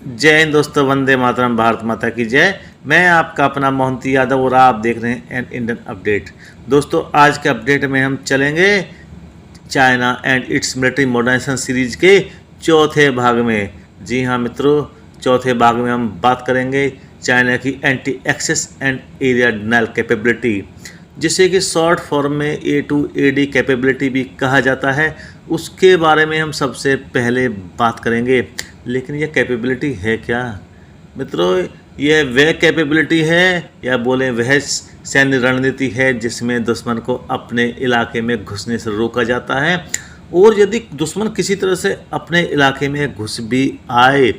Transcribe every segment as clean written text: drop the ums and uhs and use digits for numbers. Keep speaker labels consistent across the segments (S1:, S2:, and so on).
S1: जय हिंद दोस्तों, वंदे मातरम, भारत माता की जय। मैं आपका अपना मोहंती यादव और आप देख रहे हैं एन इंडियन अपडेट। दोस्तों, आज के अपडेट में हम चलेंगे China and its military modernization series के चौथे भाग में। जी हाँ मित्रों, चौथे भाग में हम बात करेंगे चाइना की anti access and area denial capability, जिसे कि शॉर्ट फॉर्म में A2AD कैपेबिलिटी भी कहा जाता है। उसके बारे में हम सबसे पहले बात करेंगे। लेकिन यह कैपेबिलिटी है क्या मित्रों? यह वह कैपेबिलिटी है या बोले वह सैन्य रणनीति है जिसमें दुश्मन को अपने इलाके में घुसने से रोका जाता है, और यदि दुश्मन किसी तरह से अपने इलाके में घुस भी आए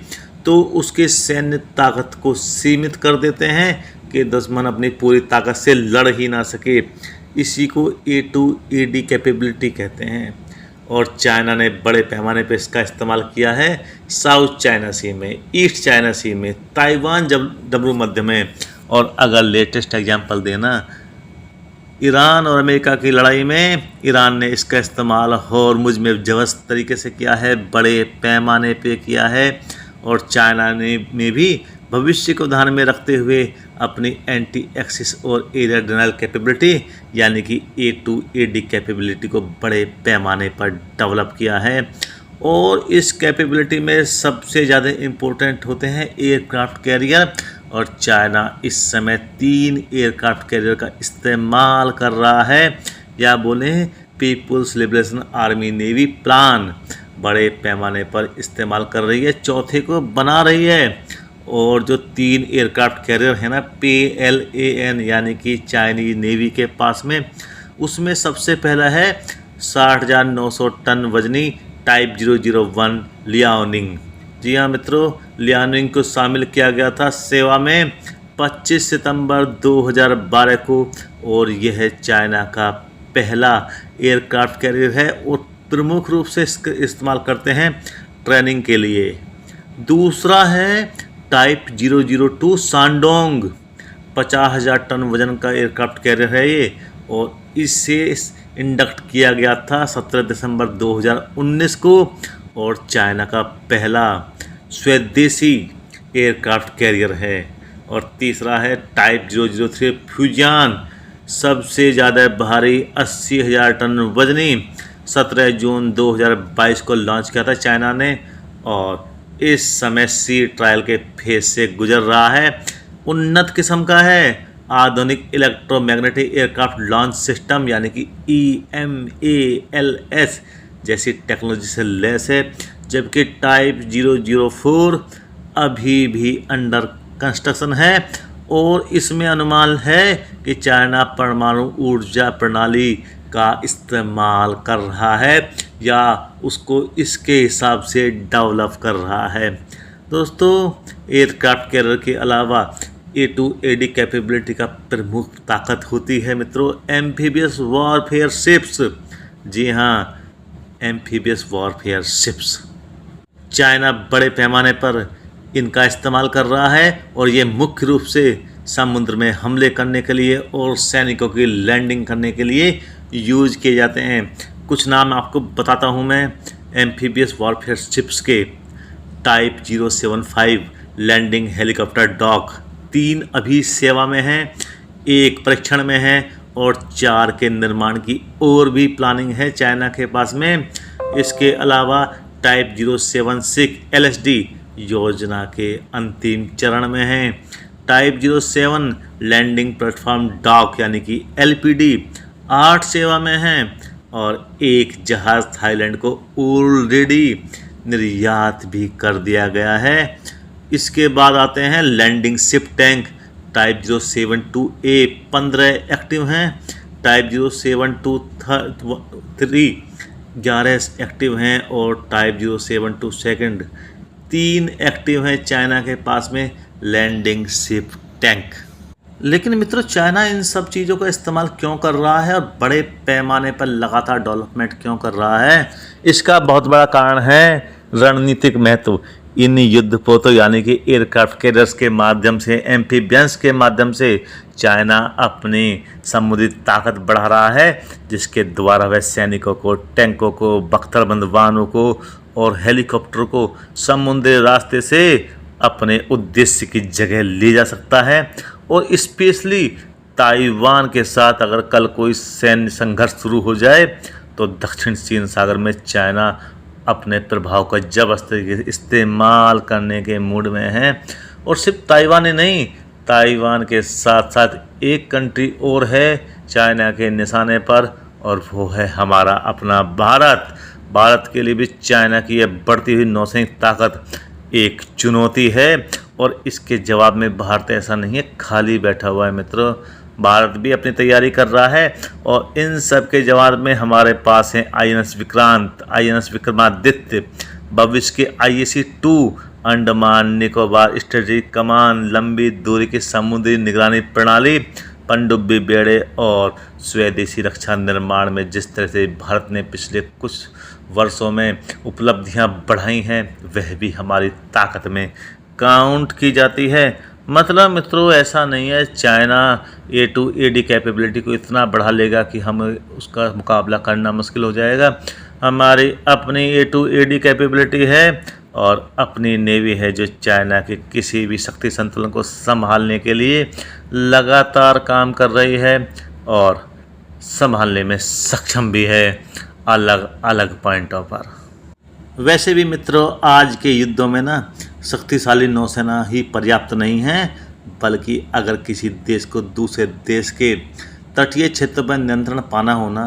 S1: तो उसके सैन्य ताकत को सीमित कर देते हैं कि दुश्मन अपनी पूरी ताकत से लड़ ही ना सके। इसी को A2AD कैपेबिलिटी कहते हैं, और चाइना ने बड़े पैमाने पर इसका इस्तेमाल किया है साउथ चाइना सी में, ईस्ट चाइना सी में, ताइवान डब्लू मध्य में। और अगर लेटेस्ट एग्जांपल देना, ईरान और अमेरिका की लड़ाई में ईरान ने इसका इस्तेमाल हॉर्मुज में जबरदस्त तरीके से किया है, बड़े पैमाने पे किया है। और चाइना ने भी भविष्य को ध्यान में रखते हुए अपनी एंटी एक्सिस और एरिया डिनाइल कैपेबिलिटी यानी कि A2AD कैपेबिलिटी को बड़े पैमाने पर डेवलप किया है। और इस कैपेबिलिटी में सबसे ज़्यादा इम्पोर्टेंट होते हैं एयरक्राफ्ट कैरियर, और चाइना इस समय 3 एयरक्राफ्ट कैरियर का इस्तेमाल कर रहा है, या बोले People's Liberation Army Navy PLAN बड़े पैमाने पर इस्तेमाल कर रही है, चौथे को बना रही है। और जो 3 एयरक्राफ्ट कैरियर है ना, PLAN यानी कि चाइनीज नेवी के पास में, उसमें सबसे पहला है 60,900 टन वजनी टाइप 001 लियाओनिंग। जी हाँ मित्रों, लियाओनिंग को शामिल किया गया था सेवा में 25 सितंबर 2012 को, और यह चाइना का पहला एयरक्राफ्ट कैरियर है और प्रमुख रूप से इसका इस्तेमाल करते हैं ट्रेनिंग के लिए। दूसरा है टाइप 002 सांडोंग, 50,000 टन वजन का एयरक्राफ्ट कैरियर है ये, और इसे इंडक्ट किया गया था 17 दिसंबर 2019 को, और चाइना का पहला स्वदेशी एयरक्राफ्ट कैरियर है। और तीसरा है टाइप 003 फ्यूजियन, सबसे ज़्यादा भारी 80,000 टन वजनी, 17 जून 2022 को लॉन्च किया था चाइना ने, और इस समय सी ट्रायल के फेज से गुजर रहा है। उन्नत किस्म का है, आधुनिक इलेक्ट्रोमैग्नेटिक एयरक्राफ्ट लॉन्च सिस्टम यानी कि EMALS जैसी टेक्नोलॉजी से लैस है। जबकि टाइप 004 अभी भी अंडर कंस्ट्रक्शन है, और इसमें अनुमान है कि चाइना परमाणु ऊर्जा प्रणाली का इस्तेमाल कर रहा है या उसको इसके हिसाब से डेवलप कर रहा है। दोस्तों, एयरक्राफ्ट कैरियर के अलावा A2AD कैपेबिलिटी का प्रमुख ताकत होती है मित्रों एम्फीबियस वॉरफेयर शिप्स। जी हाँ, एम्फीबियस वॉरफेयर शिप्स चाइना बड़े पैमाने पर इनका इस्तेमाल कर रहा है, और ये मुख्य रूप से समुद्र में हमले करने के लिए और सैनिकों की लैंडिंग करने के लिए यूज किए जाते हैं। कुछ नाम आपको बताता हूँ मैं एम्फीबियस वॉरफेयर शिप्स के। टाइप 075 लैंडिंग हेलीकॉप्टर डॉग, 3 अभी सेवा में हैं, 1 परीक्षण में है, और 4 के निर्माण की और भी प्लानिंग है चाइना के पास में। इसके अलावा टाइप 076 LSD योजना के अंतिम चरण में है। टाइप 07 लैंडिंग प्लेटफॉर्म डॉक यानी कि LPD 8 सेवा में है, और 1 जहाज़ थाईलैंड को ऑलरेडी निर्यात भी कर दिया गया है। इसके बाद आते हैं landing ship tank type 072A, 15 active हैं। टाइप 072-3 11 एक्टिव हैं, और टाइप 072 सेकंड 3 एक्टिव हैं चाइना के पास में लैंडिंग शिप टैंक। लेकिन मित्रों, चाइना इन सब चीज़ों का इस्तेमाल क्यों कर रहा है और बड़े पैमाने पर लगातार डेवलपमेंट क्यों कर रहा है? इसका बहुत बड़ा कारण है रणनीतिक महत्व। इन युद्धपोतों यानी कि एयरक्राफ्ट कैरियर्स के माध्यम से, एम्फीबियंस के माध्यम से चाइना अपनी समुद्री ताकत बढ़ा रहा है, जिसके द्वारा वह सैनिकों को, टैंकों को, बख्तरबंद वाहनों को और हेलीकॉप्टर को समुद्री रास्ते से अपने उद्देश्य की जगह ले जा सकता है। और स्पेशली ताइवान के साथ अगर कल कोई सैन्य संघर्ष शुरू हो जाए तो दक्षिण चीन सागर में चाइना अपने प्रभाव का जबरदस्ती इस्तेमाल करने के मूड में है। और सिर्फ ताइवान ही नहीं, ताइवान के साथ साथ एक कंट्री और है चाइना के निशाने पर, और वो है हमारा अपना भारत। भारत के लिए भी चाइना की यह बढ़ती हुई नौसैनिक ताकत एक चुनौती है, और इसके जवाब में भारत ऐसा नहीं है खाली बैठा हुआ है मित्रों। भारत भी अपनी तैयारी कर रहा है, और इन सब के जवाब में हमारे पास है INS विक्रांत, INS विक्रमादित्य, भविष्य के IAC-2 अंडमान निकोबार स्ट्रेटेजिक कमान, लंबी दूरी की समुद्री निगरानी प्रणाली, पनडुब्बी बेड़े, और स्वदेशी रक्षा निर्माण में जिस तरह से भारत ने पिछले कुछ वर्षों में उपलब्धियां बढ़ाई हैं वह भी हमारी ताकत में काउंट की जाती है। मतलब मित्रों ऐसा नहीं है चाइना A2AD कैपेबिलिटी को इतना बढ़ा लेगा कि हम उसका मुकाबला करना मुश्किल हो जाएगा। हमारी अपनी A2AD कैपेबिलिटी है और अपनी नेवी है जो चाइना के किसी भी शक्ति संतुलन को संभालने के लिए लगातार काम कर रही है और संभालने में सक्षम भी है अलग अलग पॉइंटों पर। वैसे भी मित्रों आज के युद्धों में ना शक्तिशाली नौसेना ही पर्याप्त नहीं है, बल्कि अगर किसी देश को दूसरे देश के तटीय क्षेत्र पर नियंत्रण पाना होना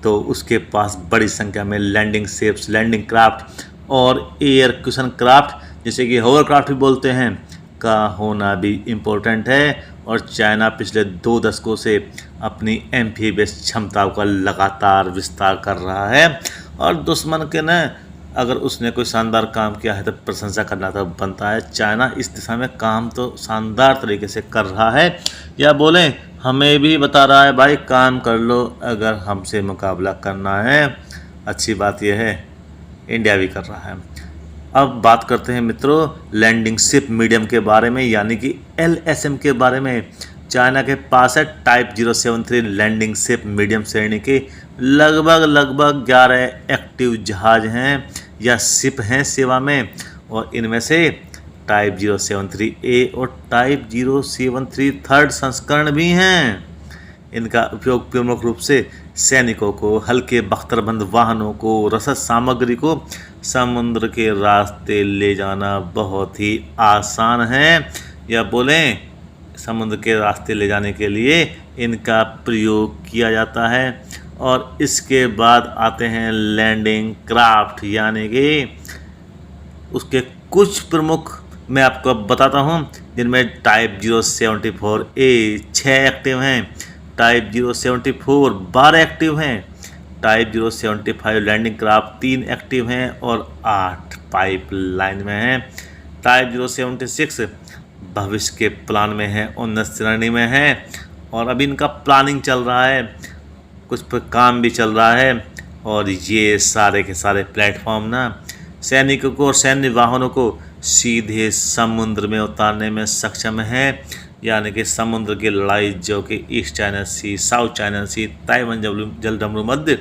S1: तो उसके पास बड़ी संख्या में लैंडिंग शिप्स, लैंडिंग क्राफ्ट और एयर क्वेश्चन क्राफ्ट जिसे कि होवरक्राफ्ट भी बोलते हैं का होना भी इम्पोर्टेंट है। और चाइना पिछले 2 दशकों से अपनी एम्फीबियस क्षमताओं का लगातार विस्तार कर रहा है, और दुश्मन के न अगर उसने कोई शानदार काम किया है तो प्रशंसा करना तो बनता है। चाइना इस दिशा में काम तो शानदार तरीके से कर रहा है, या बोलें हमें भी बता रहा है भाई काम कर लो अगर हमसे मुकाबला करना है। अच्छी बात यह है इंडिया भी कर रहा है। अब बात करते हैं मित्रों लैंडिंग शिप मीडियम के बारे में, यानी कि LSM के बारे में। चाइना के पास है टाइप 073 लैंडिंग शिप मीडियम श्रेणी के लगभग 11 एक्टिव जहाज हैं या शिप हैं सेवा में, और इनमें से टाइप 073A और टाइप 073 थर्ड संस्करण भी हैं। इनका उपयोग प्रमुख रूप से सैनिकों को, हल्के बख्तरबंद वाहनों को, रसद सामग्री को समुद्र के रास्ते ले जाना बहुत ही आसान है, या बोलें समुद्र के रास्ते ले जाने के लिए इनका प्रयोग किया जाता है। और इसके बाद आते हैं लैंडिंग क्राफ्ट, यानी कि उसके कुछ प्रमुख मैं आपको बताता हूँ, जिनमें टाइप 074A 6 एक्टिव हैं, टाइप 074 12 एक्टिव हैं, टाइप 075 लैंडिंग क्राफ्ट 3 एक्टिव हैं और 8 पाइपलाइन में हैं। टाइप 076 भविष्य के प्लान में है, उन्नत श्रेणी में है, और अभी इनका प्लानिंग चल रहा है, कुछ पर काम भी चल रहा है। और ये सारे के सारे प्लेटफॉर्म ना सैनिकों को और सैन्य वाहनों को सीधे समुद्र में उतारने में सक्षम है, यानी कि समुद्र की लड़ाई जो कि ईस्ट चाइना सी, साउथ चाइना सी, ताइवान जलडमरू मध्य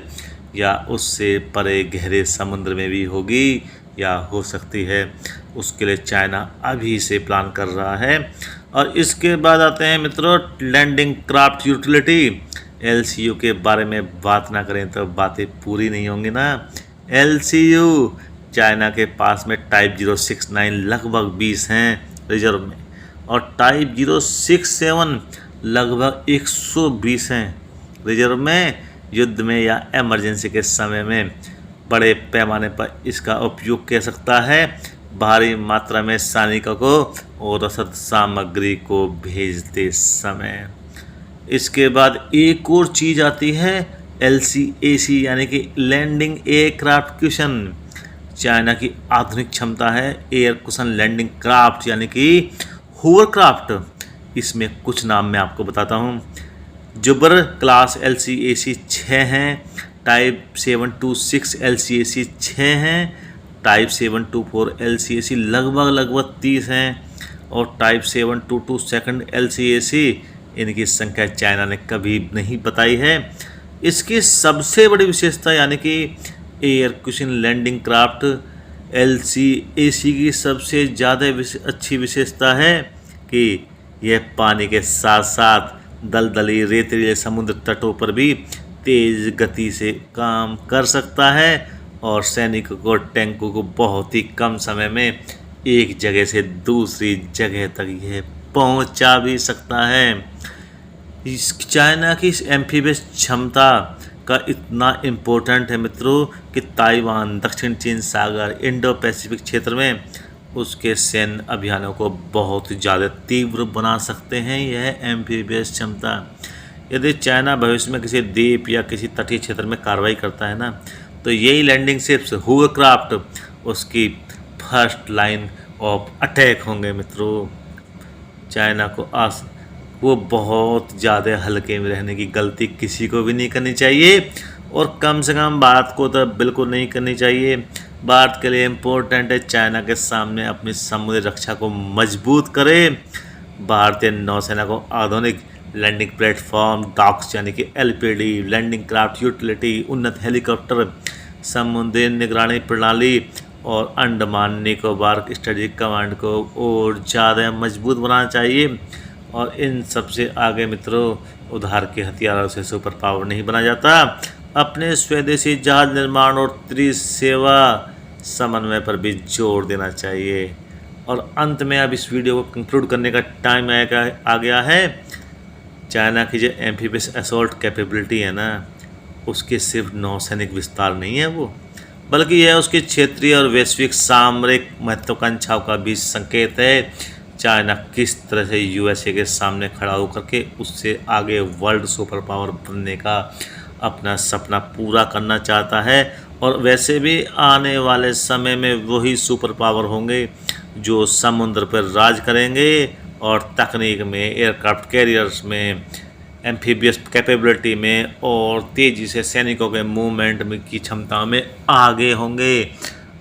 S1: या उससे परे गहरे समुद्र में भी होगी या हो सकती है, उसके लिए चाइना अभी से प्लान कर रहा है। और इसके बाद आते हैं मित्रों लैंडिंग क्राफ्ट यूटिलिटी। LCU के बारे में बात ना करें तो बातें पूरी नहीं होंगी ना। LCU चाइना के पास में टाइप 069 लगभग 20 हैं रिजर्व में, और टाइप 067 लगभग 120 हैं रिजर्व में। युद्ध में या इमरजेंसी के समय में बड़े पैमाने पर इसका उपयोग किया सकता है, भारी मात्रा में सैनिकों को और रसद सामग्री को भेजते समय। इसके बाद एक और चीज़ आती है LCAC, यानी कि लैंडिंग एयरक्राफ्ट क्वेश्चन। चाइना की आधुनिक क्षमता है एयर कुशन लैंडिंग क्राफ्ट, यानी कि होवरक्राफ्ट। इसमें कुछ नाम मैं आपको बताता हूँ। जुबर क्लास LCAC 6 हैं, टाइप 726 LCAC 6 हैं, टाइप 724 LCAC लगभग 30 हैं, और टाइप 722 सेकंड LCAC इनकी संख्या चाइना ने कभी नहीं बताई है। इसकी सबसे बड़ी विशेषता यानी कि air cushion landing craft LCAC की सबसे ज़्यादा अच्छी विशेषता है कि यह पानी के साथ साथ दलदली रेतीले समुद्र तटों पर भी तेज़ गति से काम कर सकता है और सैनिकों को टैंकों को बहुत ही कम समय में एक जगह से दूसरी जगह तक यह पहुंचा भी सकता है। इस चाइना की इस एम्फीबियस क्षमता का इतना इम्पोर्टेंट है मित्रों कि ताइवान, दक्षिण चीन सागर, इंडो पैसिफिक क्षेत्र में उसके सैन्य अभियानों को बहुत ज़्यादा तीव्र बना सकते हैं यह एम्फीबियस क्षमता। यदि चाइना भविष्य में किसी द्वीप या किसी तटीय क्षेत्र में कार्रवाई करता है ना, तो यही लैंडिंग शिप्स होवरक्राफ्ट उसकी फर्स्ट लाइन ऑफ अटैक होंगे मित्रों। चाइना को वो बहुत ज़्यादा हल्के में रहने की गलती किसी को भी नहीं करनी चाहिए और कम से कम भारत को तो बिल्कुल नहीं करनी चाहिए। भारत के लिए इम्पोर्टेंट है चाइना के सामने अपनी समुद्री रक्षा को मजबूत करे। भारतीय नौसेना को आधुनिक लैंडिंग प्लेटफॉर्म, डॉक्स यानी कि LPD, लैंडिंग क्राफ्ट यूटिलिटी, उन्नत हेलीकॉप्टर, समुद्री निगरानी प्रणाली और अंडमान निकोबार स्ट्रेटेजिक कमांड को और ज़्यादा मजबूत बनाना चाहिए। और इन सबसे आगे मित्रों, उधार के हथियारों से सुपर पावर नहीं बना जाता। अपने स्वदेशी जहाज निर्माण और त्रिसेवा समन्वय पर भी जोर देना चाहिए। और अंत में अब इस वीडियो को कंक्लूड करने का टाइम आ गया है। चाइना की जो एम्फीबियस असॉल्ट कैपेबिलिटी है ना, उसके सिर्फ नौसैनिक विस्तार नहीं है वो, बल्कि यह उसकी क्षेत्रीय और वैश्विक सामरिक महत्वाकांक्षाओं का भी संकेत है। चाइना किस तरह से USA के सामने खड़ा होकर के उससे आगे वर्ल्ड सुपर पावर बनने का अपना सपना पूरा करना चाहता है। और वैसे भी आने वाले समय में वही सुपर पावर होंगे जो समुद्र पर राज करेंगे और तकनीक में, एयरक्राफ्ट कैरियर्स में, एम्फीबियस कैपेबिलिटी में और तेज़ी से सैनिकों के मूवमेंट में की क्षमताओं में आगे होंगे।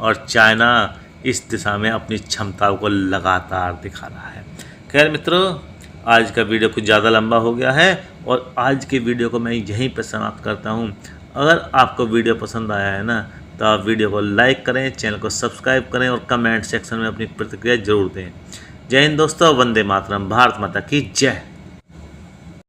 S1: और चाइना इस दिशा में अपनी क्षमताओं को लगातार दिखा रहा है। खैर मित्रों, आज का वीडियो कुछ ज़्यादा लंबा हो गया है और आज के वीडियो को मैं यहीं पर समाप्त करता हूँ। अगर आपको वीडियो पसंद आया है ना, तो आप वीडियो को लाइक करें, चैनल को सब्सक्राइब करें और कमेंट सेक्शन में अपनी प्रतिक्रिया जरूर दें। जय हिंद दोस्तों, वंदे मातरम, भारत माता की जय।